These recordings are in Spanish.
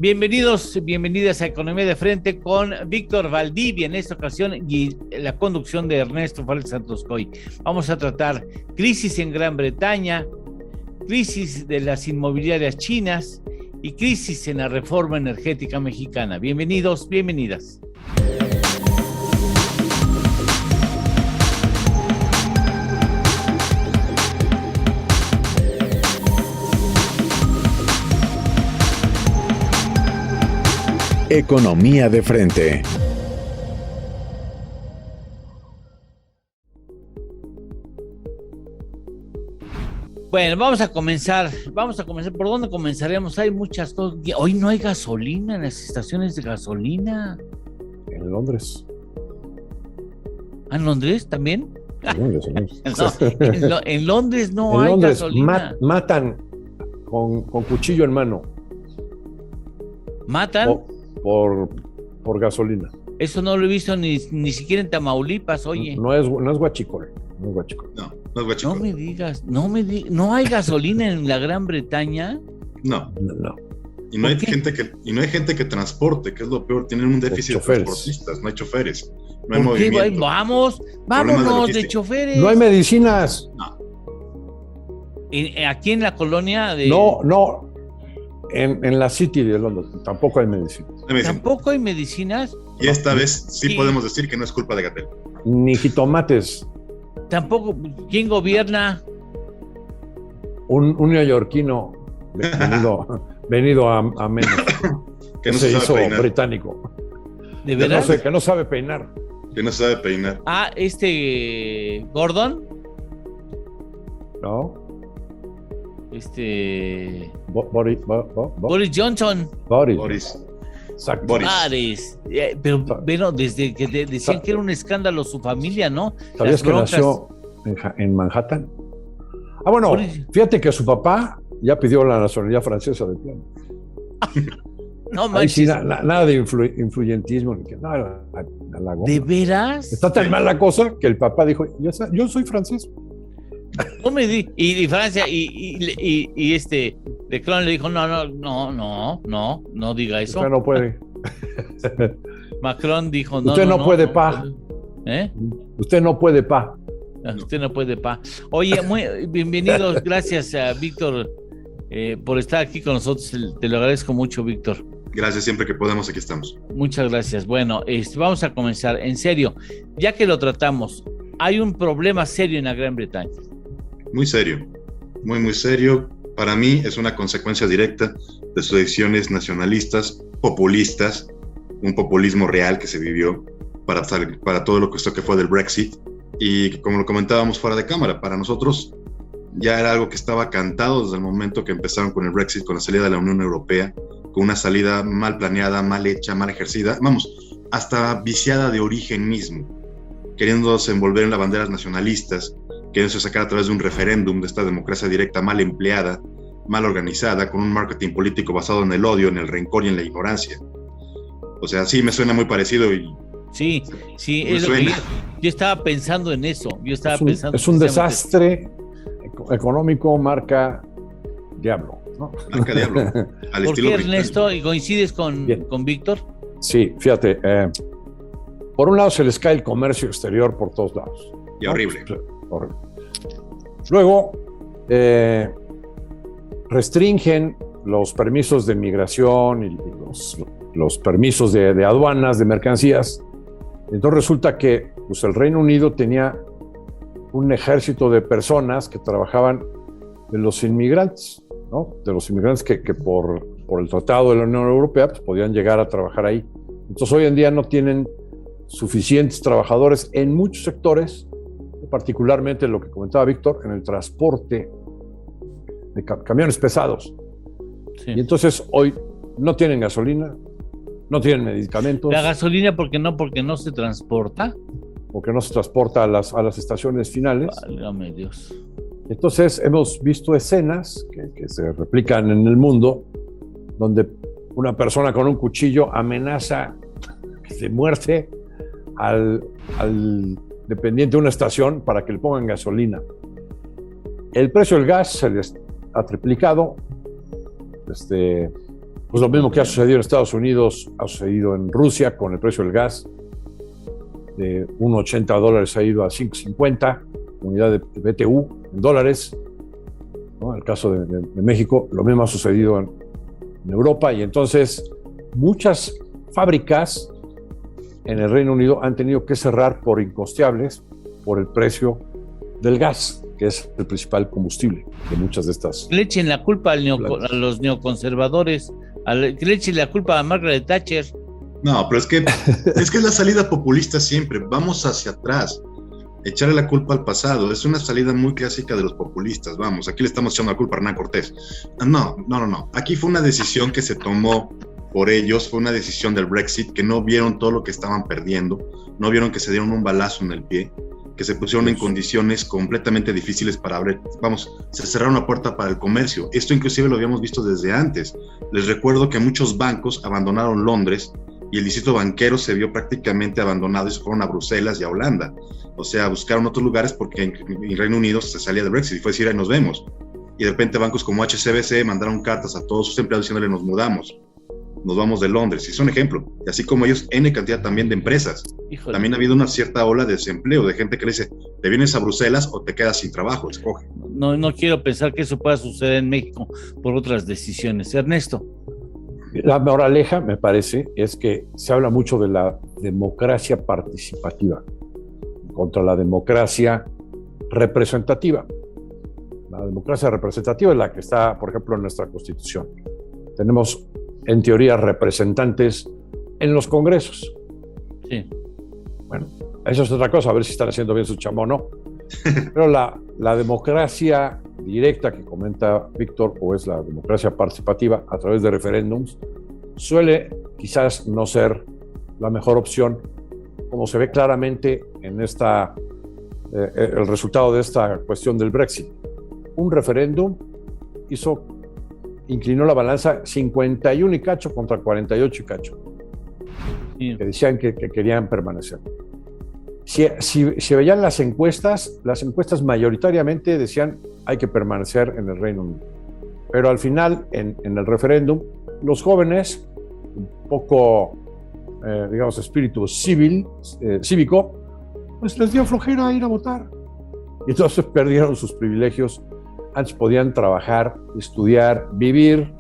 Bienvenidos, bienvenidas a Economía de Frente con Víctor Valdivia en esta ocasión y la conducción de Ernesto Fárez Santos Coy. Vamos a tratar crisis en Gran Bretaña, crisis de las inmobiliarias chinas y crisis en la reforma energética mexicana. Bienvenidos, bienvenidas. Economía de Frente. Bueno, vamos a comenzar. ¿Por dónde comenzaremos? Hay muchas cosas. Hoy no hay gasolina en las estaciones de gasolina. En Londres. ¿Ah, en Londres también? En Londres. No, en Londres no hay Londres gasolina. matan con cuchillo en mano. ¿Matan? Por gasolina. Eso no lo he visto ni siquiera en Tamaulipas, oye. No es huachicol. No es huachicol. No es guachicol. No me digas, ¿no hay gasolina en la Gran Bretaña? No. No. Y no hay gente que transporte, que es lo peor. Tienen un déficit de transportistas, no hay choferes, no hay movimiento. Vámonos de choferes. No hay medicinas. No. Aquí en la colonia de... No. En la City de Londres tampoco hay medicinas. ¿Tampoco hay medicinas? Y esta vez sí podemos decir que no es culpa de Gatell. Ni jitomates. Tampoco. ¿Quién gobierna? Un neoyorquino venido a menos. Que no se hizo peinar. Británico. ¿De verdad? Que no sabe peinar. Que no sabe peinar. Ah, Gordon. ¿No? Boris Johnson. Boris. Exacto. Boris. Pero bueno, desde que decían que era un escándalo su familia, ¿no? ¿Sabías que nació en Manhattan? Ah, bueno, fíjate que su papá ya pidió la nacionalidad francesa de plano. No manches. Ahí sí, nada de influyentismo. Ni que, nada, ¿De veras? Está tan mal la cosa que el papá dijo, yo soy francés. No me di. Y Francia, Macron le dijo, no diga eso. Usted no puede. Macron dijo, no. Usted no puede, pa. ¿Eh? Usted no puede, pa. Usted no puede, pa. Oye, muy bienvenidos, gracias a Víctor por estar aquí con nosotros. Te lo agradezco mucho, Víctor. Gracias, siempre que podemos, aquí estamos. Muchas gracias. Bueno, vamos a comenzar. En serio, ya que lo tratamos, hay un problema serio en la Gran Bretaña. Muy serio, muy serio. Para mí es una consecuencia directa de sus decisiones nacionalistas, populistas, un populismo real que se vivió para todo lo que esto que fue del Brexit. Y como lo comentábamos fuera de cámara, para nosotros ya era algo que estaba cantado desde el momento que empezaron con el Brexit, con la salida de la Unión Europea, con una salida mal planeada, mal hecha, mal ejercida, hasta viciada de origen mismo, queriéndose envolver en las banderas nacionalistas, queriéndose sacar a través de un referéndum, de esta democracia directa mal empleada, mal organizada, con un marketing político basado en el odio, en el rencor y en la ignorancia. O sea, sí, me suena muy parecido y... Sí, es lo que yo estaba pensando en eso. Es un desastre económico marca diablo, ¿no? Marca diablo. Al ¿Por qué, Ernesto? ¿Y coincides con Víctor? Sí, fíjate. Por un lado se les cae el comercio exterior por todos lados. Y horrible. Horrible. Luego restringen los permisos de migración y los permisos de aduanas, de mercancías. Entonces resulta que el Reino Unido tenía un ejército de personas que trabajaban de los inmigrantes, ¿no? De los inmigrantes que por el Tratado de la Unión Europea pues, podían llegar a trabajar ahí. Entonces hoy en día no tienen suficientes trabajadores en muchos sectores, particularmente lo que comentaba Víctor, en el transporte de camiones pesados. Sí. Y entonces hoy no tienen gasolina, no tienen medicamentos. ¿La gasolina porque no se transporta? Porque no se transporta a las estaciones finales. Válgame Dios. Entonces hemos visto escenas que se replican en el mundo, donde una persona con un cuchillo amenaza de muerte al dependiente de una estación para que le pongan gasolina. El precio del gas se les ha triplicado. Pues lo mismo que ha sucedido en Estados Unidos, ha sucedido en Rusia con el precio del gas. De $1.80 ha ido a $5.50, unidad de BTU en dólares, ¿no? En el caso de México, lo mismo ha sucedido en Europa, y entonces muchas fábricas en el Reino Unido han tenido que cerrar por incosteables por el precio del gas, que es el principal combustible de muchas de estas. Le echen la culpa a los neoconservadores, que le echen la culpa a Margaret Thatcher. No, pero es que es la salida populista siempre. Vamos hacia atrás. Echarle la culpa al pasado. Es una salida muy clásica de los populistas. Vamos, aquí le estamos echando la culpa a Hernán Cortés. No. Aquí fue una decisión que se tomó por ellos, fue una decisión del Brexit, que no vieron todo lo que estaban perdiendo, no vieron que se dieron un balazo en el pie, que se pusieron en condiciones completamente difíciles para abrir. Vamos, se cerraron la puerta para el comercio. Esto inclusive lo habíamos visto desde antes. Les recuerdo que muchos bancos abandonaron Londres y el distrito banquero se vio prácticamente abandonado y se fueron a Bruselas y a Holanda. O sea, buscaron otros lugares porque en Reino Unido se salía del Brexit y fue decir, ahí nos vemos. Y de repente bancos como HSBC mandaron cartas a todos sus empleados diciéndole, nos mudamos, nos vamos de Londres. Y es un ejemplo. Y así como ellos, N cantidad también de empresas. Híjole. También ha habido una cierta ola de desempleo, de gente que le dice, te vienes a Bruselas o te quedas sin trabajo, escoge. No quiero pensar que eso pueda suceder en México por otras decisiones. Ernesto. La moraleja, me parece, es que se habla mucho de la democracia participativa contra la democracia representativa. La democracia representativa es la que está, por ejemplo, en nuestra Constitución. Tenemos, en teoría, representantes en los congresos. Sí. Bueno, eso es otra cosa, a ver si están haciendo bien su chamba o no. Pero la democracia directa que comenta Víctor, o es la democracia participativa a través de referéndums, suele quizás no ser la mejor opción, como se ve claramente en el resultado de esta cuestión del Brexit. Un referéndum inclinó la balanza 51 y cacho contra 48 y cacho, sí, que decían que querían permanecer. Si veían las encuestas mayoritariamente decían hay que permanecer en el Reino Unido. Pero al final, en el referéndum, los jóvenes, un poco, digamos, espíritu cívico, pues les dio flojera ir a votar. Y entonces perdieron sus privilegios. Antes podían trabajar, estudiar, vivir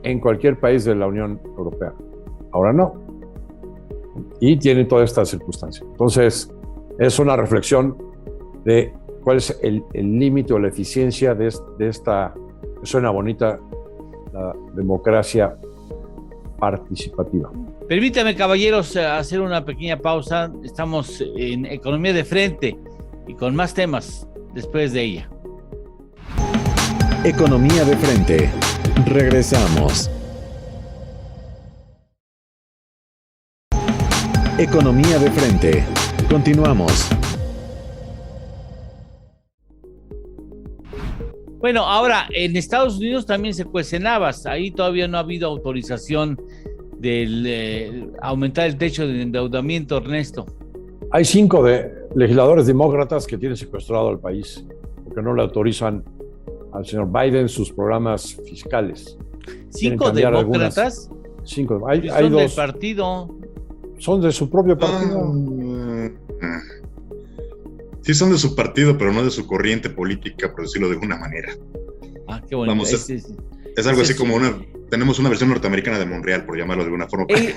en cualquier país de la Unión Europea. Ahora no. Y tienen toda esta circunstancia. Entonces, es una reflexión de cuál es el límite o la eficiencia de esta, que suena bonita, la democracia participativa. Permítame, caballeros, hacer una pequeña pausa. Estamos en Economía de Frente y con más temas después de ella. Economía de Frente. Regresamos. Economía de Frente. Continuamos. Bueno, ahora en Estados Unidos también se cuecen habas. Ahí todavía no ha habido autorización de aumentar el techo de endeudamiento, Ernesto. Hay 5 legisladores demócratas que tienen secuestrado al país porque no le autorizan al señor Biden sus programas fiscales. 5 demócratas. 5. Hay son 2 del partido. Son de su propio partido. Sí, son de su partido, pero no de su corriente política, por decirlo de alguna manera. Ah, qué bonito. Vamos, es algo así como tenemos una versión norteamericana de Monreal, por llamarlo de alguna forma. Sí.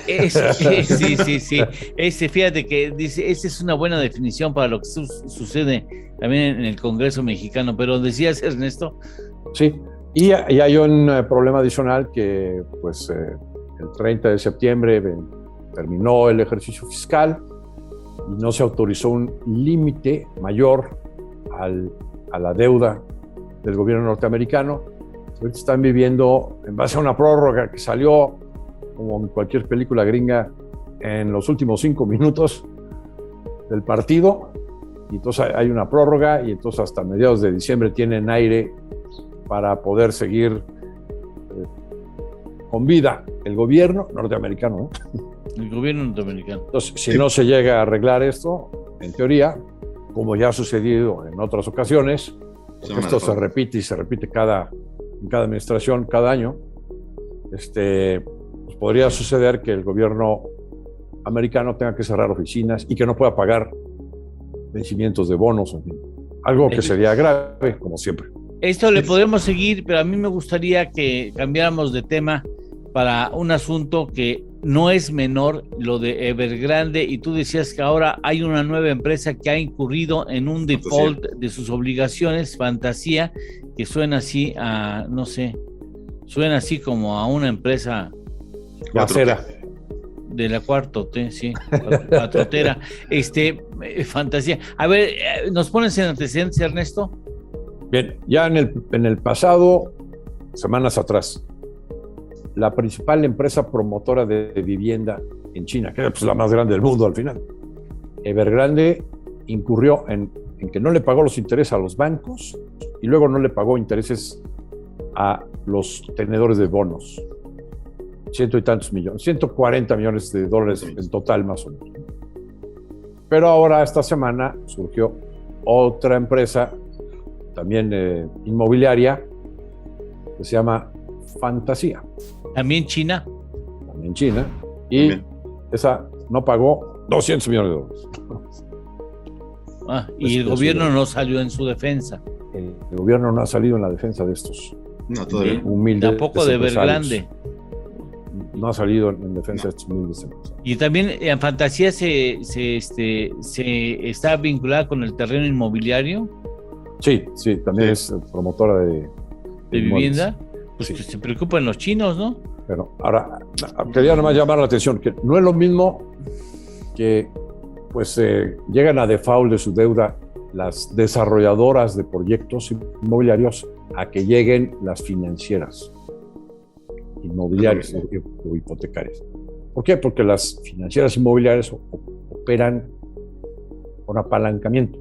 Fíjate que dice, esa es una buena definición para lo que sucede también en el Congreso mexicano. Pero decías, Ernesto. Sí, y hay un problema adicional que, pues, el 30 de septiembre terminó el ejercicio fiscal y no se autorizó un límite mayor a la deuda del gobierno norteamericano. Ahorita están viviendo en base a una prórroga que salió, como en cualquier película gringa, en los últimos 5 minutos del partido. Y entonces hay una prórroga y entonces hasta mediados de diciembre tienen aire para poder seguir con vida el gobierno norteamericano, ¿no? El gobierno norteamericano. Entonces, si no se llega a arreglar esto, en teoría, como ya ha sucedido en otras ocasiones, porque esto se repite y se repite en cada administración, cada año, pues podría suceder que el gobierno americano tenga que cerrar oficinas y que no pueda pagar vencimientos de bonos, en fin. Algo que sería grave, como siempre. Esto le podemos seguir, pero a mí me gustaría que cambiáramos de tema para un asunto que no es menor, lo de Evergrande, y tú decías que ahora hay una nueva empresa que ha incurrido en un default de sus obligaciones, Fantasía, que suena así a, no sé, suena así como a una empresa Gasera. De la cuartotera, sí, cuatrotera, Fantasía. A ver, ¿nos pones en antecedentes, Ernesto? Bien, ya en el pasado, semanas atrás, la principal empresa promotora de vivienda en China, que es pues la más grande del mundo al final, Evergrande, incurrió en que no le pagó los intereses a los bancos y luego no le pagó intereses a los tenedores de bonos. 100 y tantos millones, 140 millones de dólares en total más o menos. Pero ahora esta semana surgió otra empresa, también inmobiliaria, que se llama Fantasía. También China. También China. Y esa no pagó 200 millones de dólares. Y el gobierno no salió en su defensa. El gobierno no ha salido en la defensa de estos todavía. humildes. Tampoco de Evergrande. No ha salido en defensa de estos humildes empresarios. Y también en Fantasía se está vinculada con el terreno inmobiliario. Sí, también es promotora de vivienda. Pues sí. Que se preocupan los chinos, ¿no? Pero ahora, quería nomás llamar la atención, que no es lo mismo que pues llegan a default de su deuda las desarrolladoras de proyectos inmobiliarios a que lleguen las financieras inmobiliarias o hipotecarias. ¿Por qué? Porque las financieras inmobiliarias operan con apalancamiento.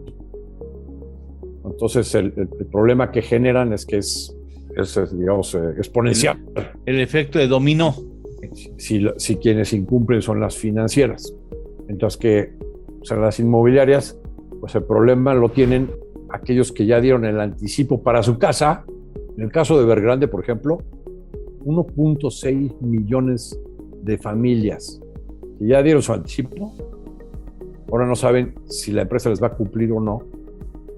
Entonces el problema que generan es que es digamos, exponencial. El efecto de dominó. Si quienes incumplen son las financieras. Mientras que las inmobiliarias, pues el problema lo tienen aquellos que ya dieron el anticipo para su casa. En el caso de Evergrande, por ejemplo, 1.6 millones de familias que ya dieron su anticipo, ahora no saben si la empresa les va a cumplir o no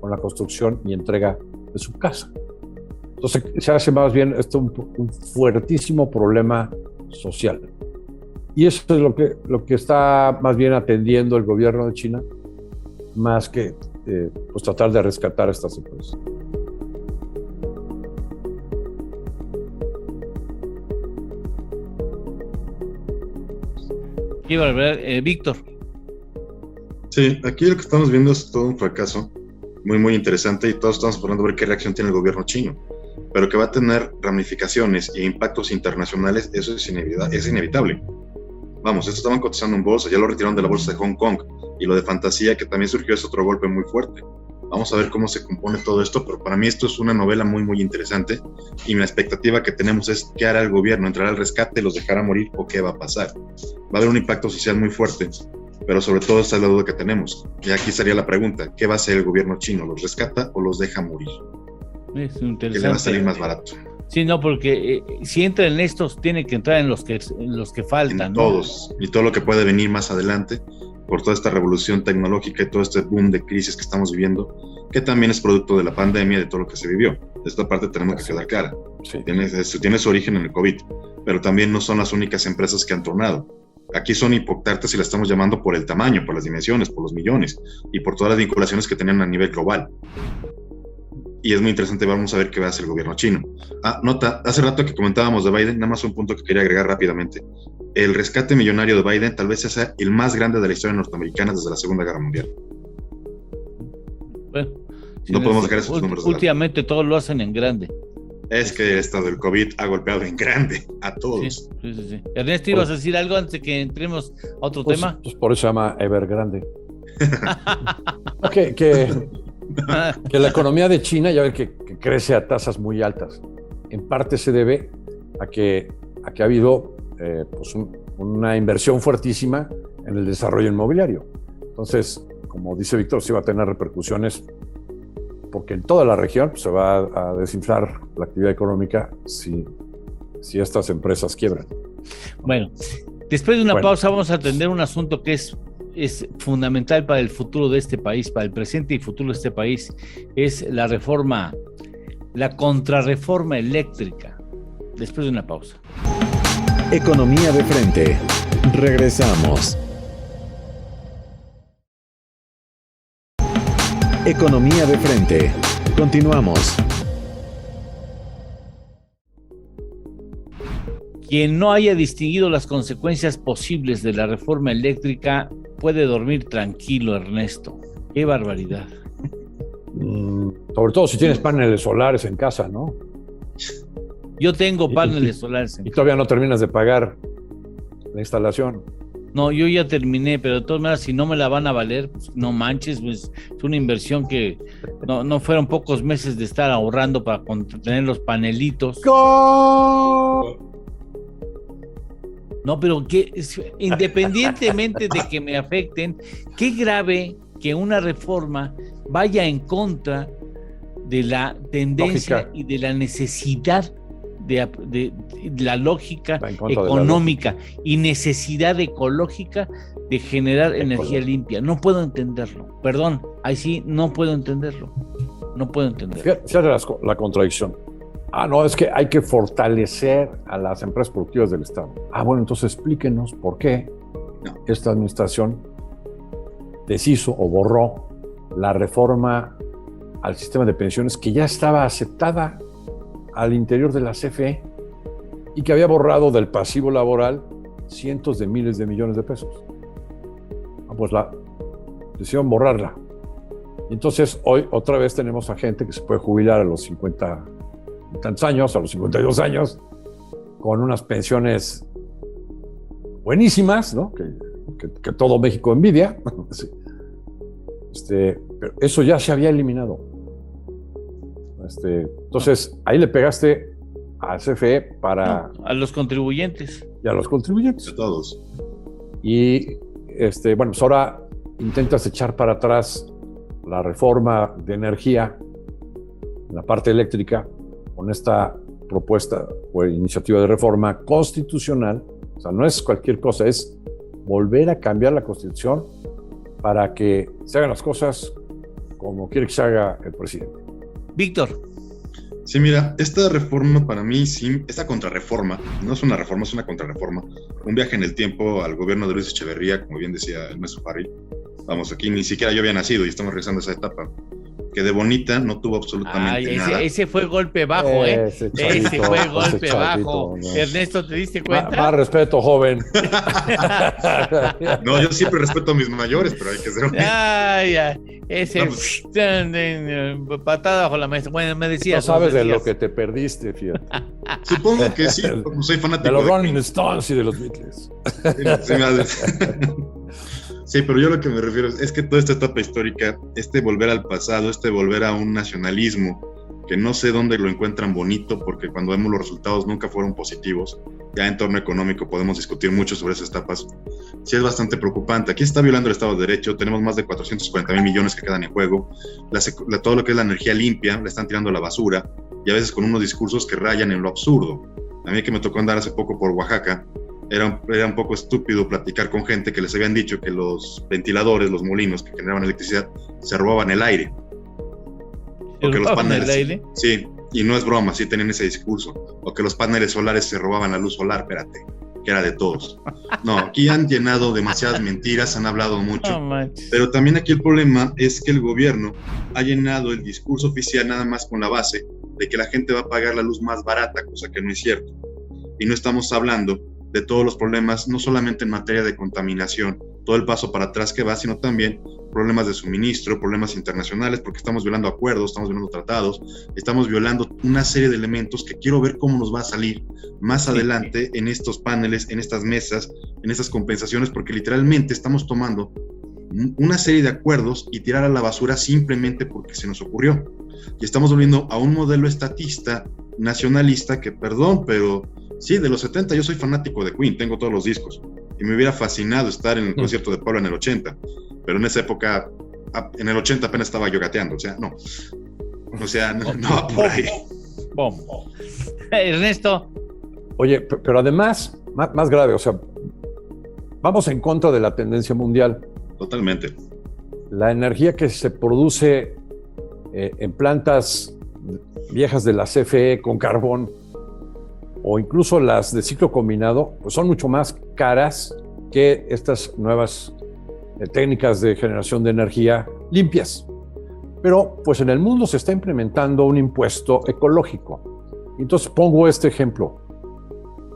con la construcción y entrega de su casa. Entonces se hace más bien esto un fuertísimo problema social. Y eso es lo que está más bien atendiendo el gobierno de China, más que pues tratar de rescatar a estas empresas. Qué barbaridad, Víctor. Sí, aquí lo que estamos viendo es todo un fracaso muy, muy interesante y todos estamos esperando ver qué reacción tiene el gobierno chino, pero que va a tener ramificaciones e impactos internacionales, eso es inevitable. Vamos, esto estaban cotizando en bolsa, ya lo retiraron de la bolsa de Hong Kong, y lo de Fantasía, que también surgió, es otro golpe muy fuerte. Vamos a ver cómo se compone todo esto, pero para mí esto es una novela muy, muy interesante, y la expectativa que tenemos es qué hará el gobierno, entrará al rescate, los dejará morir, o qué va a pasar. Va a haber un impacto social muy fuerte, pero sobre todo esta es la duda que tenemos. Y aquí estaría la pregunta, ¿qué va a hacer el gobierno chino? ¿Los rescata o los deja morir? Es interesante. ¿Qué le va a salir más barato? Sí, no, porque si entra en estos, tiene que entrar en los que faltan. En todos, ¿no? Y todo lo que puede venir más adelante, por toda esta revolución tecnológica y todo este boom de crisis que estamos viviendo, que también es producto de la pandemia, de todo lo que se vivió. De esta parte tenemos que quedar clara. Sí. Tiene su origen en el COVID, pero también no son las únicas empresas que han tronado. Aquí son hipotartas y la estamos llamando por el tamaño, por las dimensiones, por los millones y por todas las vinculaciones que tenían a nivel global. Y es muy interesante, vamos a ver qué va a hacer el gobierno chino. Nota, hace rato que comentábamos de Biden, nada más un punto que quería agregar rápidamente. El rescate millonario de Biden tal vez sea el más grande de la historia norteamericana desde la Segunda Guerra Mundial. Bueno, no podemos sacar esos números. Últimamente todos lo hacen en grande. Es que esto del COVID ha golpeado en grande a todos. Sí. Ernesto, ¿ibas a decir algo antes de que entremos a otro tema? Pues por eso se llama Evergrande. Que la economía de China, ya ven que crece a tasas muy altas. En parte se debe a que ha habido pues una inversión fuertísima en el desarrollo inmobiliario. Entonces, como dice Víctor, sí va a tener repercusiones porque en toda la región pues, se va a desinflar la actividad económica si si estas empresas quiebran. Bueno, después de una Bueno. pausa vamos a atender un asunto que es fundamental para el futuro de este país, para el presente y futuro de este país, es la reforma, la contrarreforma eléctrica. Después de una pausa. Economía de frente. Regresamos. Economía de frente. Continuamos. Quien no haya distinguido las consecuencias posibles de la reforma eléctrica puede dormir tranquilo, Ernesto. ¡Qué barbaridad! Sobre todo si tienes paneles solares en casa, ¿no? Yo tengo paneles solares. Y todavía no terminas de pagar la instalación. No, yo ya terminé, pero de todas maneras, si no me la van a valer, pues no manches, pues es una inversión que no fueron pocos meses de estar ahorrando para tener los panelitos. No, pero independientemente de que me afecten, qué grave que una reforma vaya en contra de la tendencia Lógica. y de la necesidad de la lógica Va en contra de la económica y necesidad ecológica de generar energía limpia. No puedo entenderlo. Perdón, ahí sí no puedo entenderlo. No puedo entenderlo. Fíjate la contradicción. No, es que hay que fortalecer a las empresas productivas del Estado. Bueno, entonces explíquenos por qué esta administración deshizo o borró la reforma al sistema de pensiones que ya estaba aceptada al interior de la CFE y que había borrado del pasivo laboral cientos de miles de millones de pesos. Pues decidieron borrarla. Y entonces hoy otra vez tenemos a gente que se puede jubilar a los 50 y tantos años, a los 52 años, con unas pensiones buenísimas, ¿no? Que todo México envidia. Sí. Pero eso ya se había eliminado. Entonces, ahí le pegaste a CFE para... A los contribuyentes. Y a los contribuyentes. A todos. Y, bueno, pues ahora intentas echar para atrás la reforma de energía en la parte eléctrica con esta propuesta o iniciativa de reforma constitucional. O sea, no es cualquier cosa, es volver a cambiar la Constitución para que se hagan las cosas como quiere que se haga el presidente. Víctor. Sí, mira, esta reforma para mí, sí, esta contrarreforma, no es una reforma, es una contrarreforma. Un viaje en el tiempo al gobierno de Luis Echeverría, como bien decía el maestro Farril. Vamos, aquí ni siquiera yo había nacido y estamos regresando a esa etapa. Que de bonita no tuvo absolutamente nada. Ese fue golpe bajo, Ese fue golpe chavito, bajo. no. Ernesto, ¿te diste cuenta? Más respeto, joven. No, yo siempre respeto a mis mayores, pero hay que ser Ese No, pues, patada bajo la mesa. Bueno, me decías. No sabes de lo que te perdiste, fíjate. supongo que sí, como soy fanático De los de Rolling Queen. Stones y de los Beatles. Sí, pero yo lo que me refiero es que toda esta etapa histórica, volver al pasado, volver a un nacionalismo, que no sé dónde lo encuentran bonito, porque cuando vemos los resultados nunca fueron positivos. Ya en torno económico podemos discutir mucho sobre esas etapas. Sí es bastante preocupante. Aquí se está violando el Estado de Derecho, tenemos más de 440,000 millones que quedan en juego. Todo lo que es la energía limpia la están tirando a la basura, y a veces con unos discursos que rayan en lo absurdo. A mí que me tocó andar hace poco por Oaxaca, era un poco estúpido platicar con gente que les habían dicho que los ventiladores, los molinos que generaban electricidad, se robaban el aire. O que los paneles, sí, y no es broma, sí tenían ese discurso. O que los paneles solares se robaban la luz solar, espérate, que era de todos. No, aquí han llenado demasiadas mentiras, han hablado mucho. Pero también aquí el problema es que el gobierno ha llenado el discurso oficial nada más con la base de que la gente va a pagar la luz más barata, cosa que no es cierto. Y no estamos hablando de todos los problemas, no solamente en materia de contaminación, todo el paso para atrás que va, sino también problemas de suministro, problemas internacionales, porque estamos violando acuerdos, estamos violando tratados, estamos violando una serie de elementos que quiero ver cómo nos va a salir más adelante en estos paneles, en estas mesas, en estas compensaciones, porque literalmente estamos tomando una serie de acuerdos y tirar a la basura simplemente porque se nos ocurrió. Y estamos volviendo a un modelo estatista, nacionalista, que perdón, pero sí, de los 70 yo soy fanático de Queen, tengo todos los discos y me hubiera fascinado estar en el concierto de Puebla en el 80, pero en esa época, en el 80 apenas estaba yo gateando, o sea, no va por ahí. Ernesto. Oye, pero además, más grave, o sea, vamos en contra de la tendencia mundial. Totalmente. La energía que se produce en plantas viejas de la CFE con carbón o incluso las de ciclo combinado, pues son mucho más caras que estas nuevas técnicas de generación de energía limpias. Pero pues en el mundo se está implementando un impuesto ecológico. Entonces pongo este ejemplo.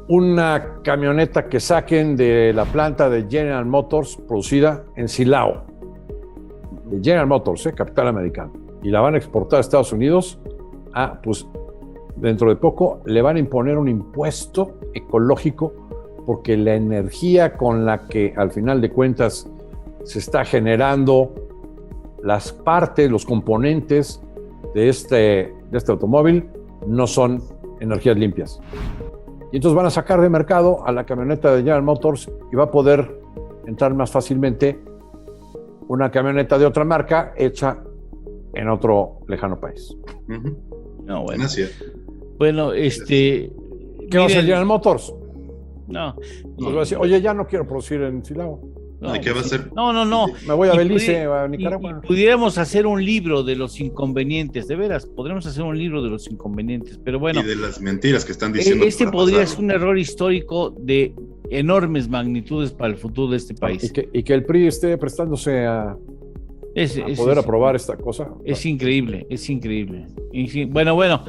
Una camioneta que saquen de la planta de General Motors producida en Silao, de General Motors, capital americano, y la van a exportar a Estados Unidos, pues dentro de poco le van a imponer un impuesto ecológico porque la energía con la que al final de cuentas se está generando las partes, los componentes de este automóvil no son energías limpias. Y entonces van a sacar de mercado a la camioneta de General Motors y va a poder entrar más fácilmente una camioneta de otra marca hecha en otro lejano país. No, bueno. Gracias. Bueno, ¿qué va a hacer General Motors? No. Pues va a decir, oye, ya no quiero producir en Silao. ¿Y qué va a hacer? No. Me voy a Belice, a Nicaragua. Y pudiéramos hacer un libro de los inconvenientes, de veras, podríamos hacer un libro de los inconvenientes, pero bueno. Y de las mentiras que están diciendo. Este podría ser un error histórico de enormes magnitudes para el futuro de este país. Y que el PRI esté prestándose a poder aprobar esta cosa. Es increíble, es increíble. Bueno,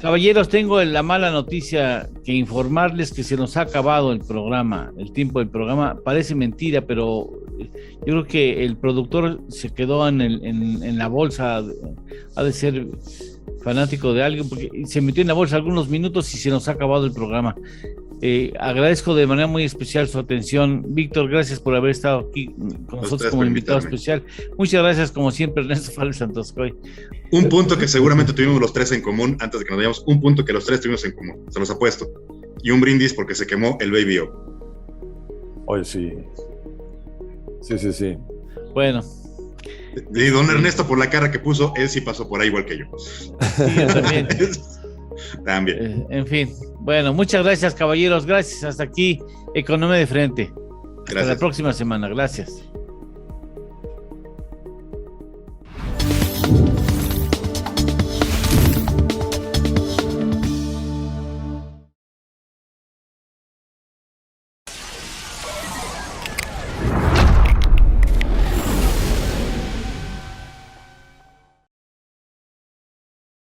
caballeros, tengo la mala noticia que informarles que se nos ha acabado el programa, el tiempo del programa. Parece mentira, pero yo creo que el productor se quedó en la bolsa, ha de ser fanático de algo, porque se metió en la bolsa algunos minutos y se nos ha acabado el programa. Agradezco de manera muy especial su atención. Víctor, gracias por haber estado aquí con nosotros como invitado especial. Muchas gracias, como siempre, Ernesto Fales Santoscoy. Un punto que seguramente tuvimos los tres en común, antes de que nos vayamos, un punto que los tres tuvimos en común, se los apuesto. Y un brindis porque se quemó el Baby O. Oye, sí. Sí. Bueno. Y don Ernesto, por la cara que puso, él sí pasó por ahí igual que yo. Sí, yo también. También. En fin, bueno, muchas gracias, caballeros. Gracias. Hasta aquí, Economía de Frente. Hasta la próxima semana. Gracias.